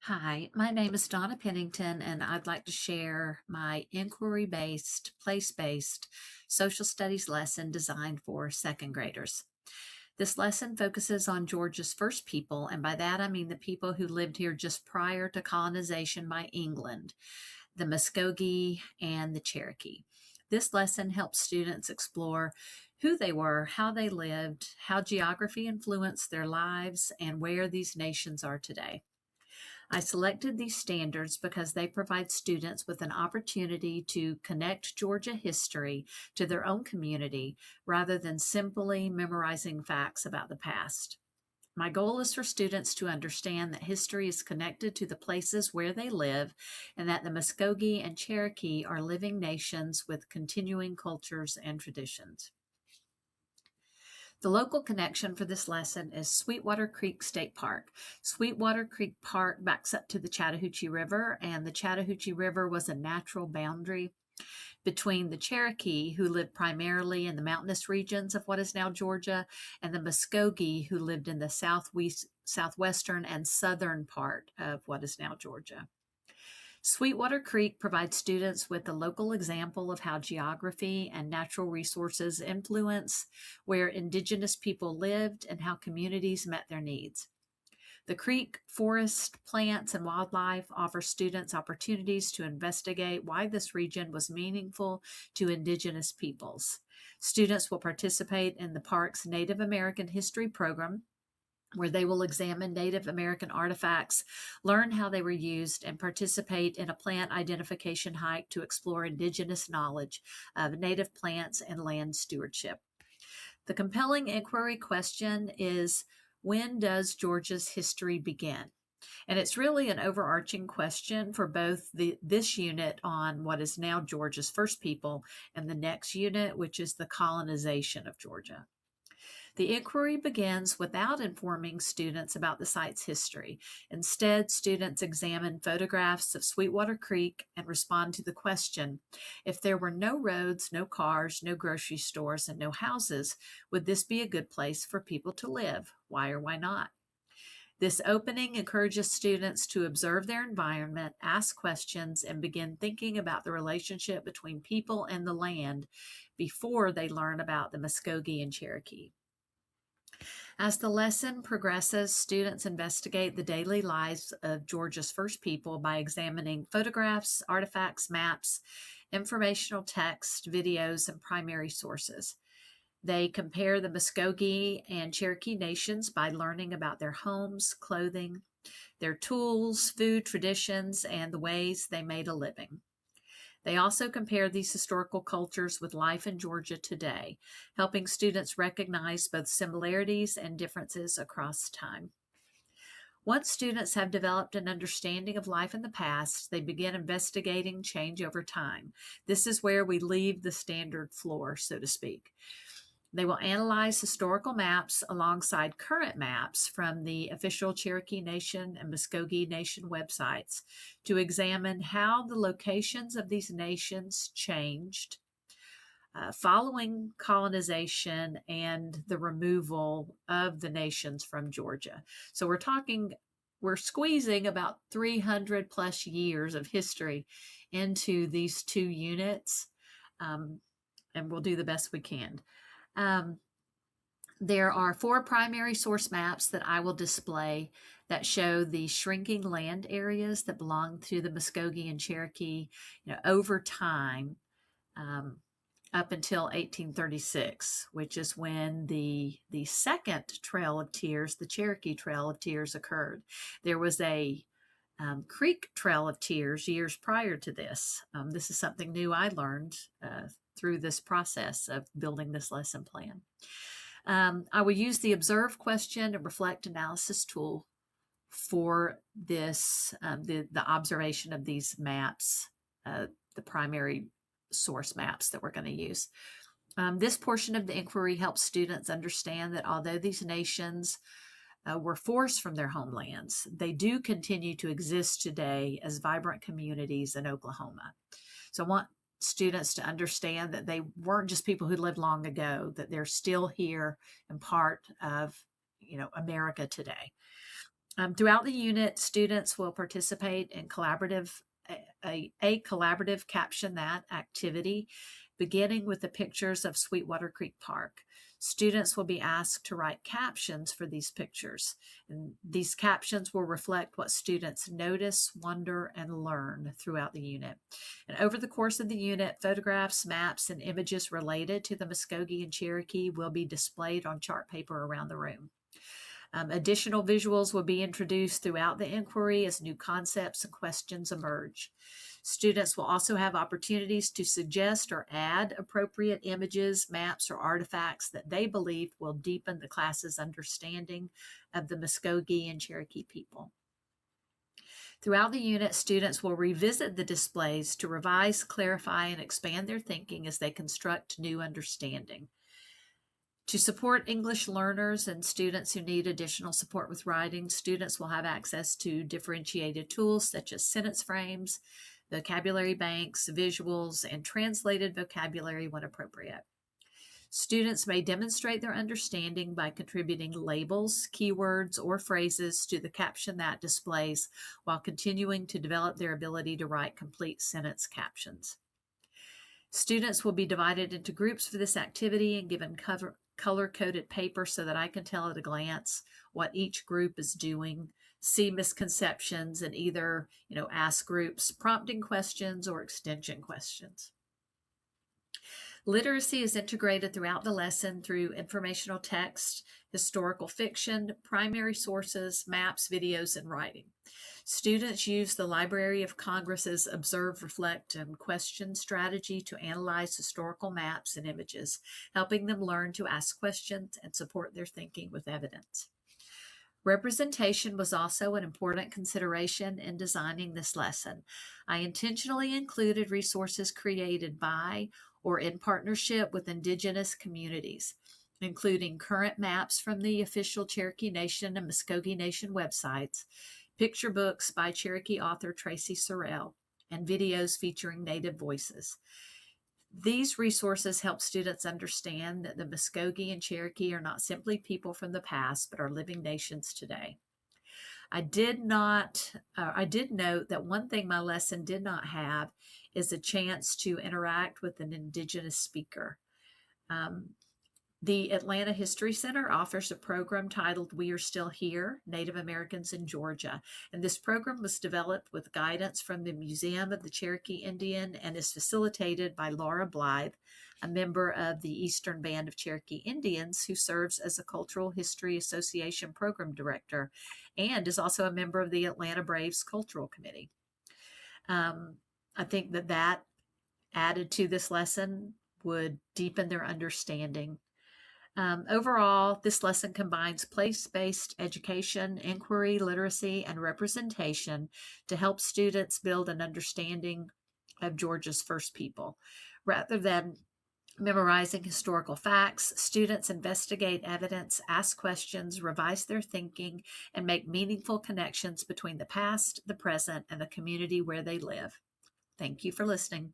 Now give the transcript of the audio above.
Hi, my name is Donna Pennington, and I'd like to share my inquiry-based, place-based social studies lesson designed for second graders. This lesson focuses on Georgia's first people, and by that I mean the people who lived here just prior to colonization by England, the Muskogee and the Cherokee. This lesson helps students explore who they were, how they lived, how geography influenced their lives, and where these nations are today. I selected these standards because they provide students with an opportunity to connect Georgia history to their own community rather than simply memorizing facts about the past. My goal is for students to understand that history is connected to the places where they live and that the Muskogee and Cherokee are living nations with continuing cultures and traditions. The local connection for this lesson is Sweetwater Creek State Park. Sweetwater Creek Park backs up to the Chattahoochee River, and the Chattahoochee River was a natural boundary between the Cherokee, who lived primarily in the mountainous regions of what is now Georgia, and the Muskogee, who lived in the southwestern and southern part of what is now Georgia. Sweetwater Creek provides students with a local example of how geography and natural resources influence where indigenous people lived and how communities met their needs. The creek, forest, plants, and wildlife offer students opportunities to investigate why this region was meaningful to indigenous peoples. Students will participate in the park's Native American History program, where they will examine Native American artifacts, learn how they were used, and participate in a plant identification hike to explore indigenous knowledge of native plants and land stewardship. The compelling inquiry question is, when does Georgia's history begin? And it's really an overarching question for both this unit on what is now Georgia's first people and the next unit, which is the colonization of Georgia. The inquiry begins without informing students about the site's history. Instead, students examine photographs of Sweetwater Creek and respond to the question, if there were no roads, no cars, no grocery stores, and no houses, would this be a good place for people to live? Why or why not? This opening encourages students to observe their environment, ask questions, and begin thinking about the relationship between people and the land before they learn about the Muskogee and Cherokee. As the lesson progresses, students investigate the daily lives of Georgia's first people by examining photographs, artifacts, maps, informational text, videos, and primary sources. They compare the Muskogee and Cherokee nations by learning about their homes, clothing, their tools, food, traditions, and the ways they made a living. They also compare these historical cultures with life in Georgia today, helping students recognize both similarities and differences across time. Once students have developed an understanding of life in the past, they begin investigating change over time. This is where we leave the standard floor, so to speak. They will analyze historical maps alongside current maps from the official Cherokee Nation and Muskogee Nation websites to examine how the locations of these nations changed following colonization and the removal of the nations from Georgia. So we're squeezing about 300 plus years of history into these two units, and we'll do the best we can. There are 4 primary source maps that I will display that show the shrinking land areas that belong to the Muskogee and Cherokee, over time, up until 1836, which is when the second Trail of Tears, the Cherokee Trail of Tears, occurred. There was a Creek Trail of Tears years prior to this. This is something new I learned through this process of building this lesson plan. I will use the observe question and reflect analysis tool for this, the observation of these maps, the primary source maps that we're going to use. This portion of the inquiry helps students understand that although these nations were forced from their homelands, they do continue to exist today as vibrant communities in Oklahoma. So I want students to understand that they weren't just people who lived long ago, that they're still here and part of, America today. Throughout the unit, students will participate in a collaborative caption that activity, beginning with the pictures of Sweetwater Creek Park. Students will be asked to write captions for these pictures, and these captions will reflect what students notice, wonder, and learn throughout the unit. And over the course of the unit, photographs, maps, and images related to the Muskogee and Cherokee will be displayed on chart paper around the room. Additional visuals will be introduced throughout the inquiry as new concepts and questions emerge. Students will also have opportunities to suggest or add appropriate images, maps, or artifacts that they believe will deepen the class's understanding of the Muskogee and Cherokee people. Throughout the unit, students will revisit the displays to revise, clarify, and expand their thinking as they construct new understanding. To support English learners and students who need additional support with writing, students will have access to differentiated tools such as sentence frames, vocabulary banks, visuals, and translated vocabulary when appropriate. Students may demonstrate their understanding by contributing labels, keywords, or phrases to the caption that displays while continuing to develop their ability to write complete sentence captions. Students will be divided into groups for this activity and given color-coded paper so that I can tell at a glance what each group is doing, see misconceptions, and either, ask groups prompting questions or extension questions. Literacy is integrated throughout the lesson through informational text, historical fiction, primary sources, maps, videos, and writing. Students use the Library of Congress's Observe, Reflect, and Question strategy to analyze historical maps and images, helping them learn to ask questions and support their thinking with evidence. Representation was also an important consideration in designing this lesson. I intentionally included resources created by or in partnership with Indigenous communities, including current maps from the official Cherokee Nation and Muskogee Nation websites, picture books by Cherokee author Tracy Sorrell, and videos featuring Native voices. These resources help students understand that the Muskogee and Cherokee are not simply people from the past, but are living nations today. I did note that one thing my lesson did not have is a chance to interact with an Indigenous speaker. The Atlanta History Center offers a program titled We Are Still Here, Native Americans in Georgia. And this program was developed with guidance from the Museum of the Cherokee Indian and is facilitated by Laura Blythe, a member of the Eastern Band of Cherokee Indians who serves as a Cultural History Association program director and is also a member of the Atlanta Braves Cultural Committee. I think that added to this lesson would deepen their understanding. Overall, this lesson combines place-based education, inquiry, literacy, and representation to help students build an understanding of Georgia's first people. Rather than memorizing historical facts, students investigate evidence, ask questions, revise their thinking, and make meaningful connections between the past, the present, and the community where they live. Thank you for listening.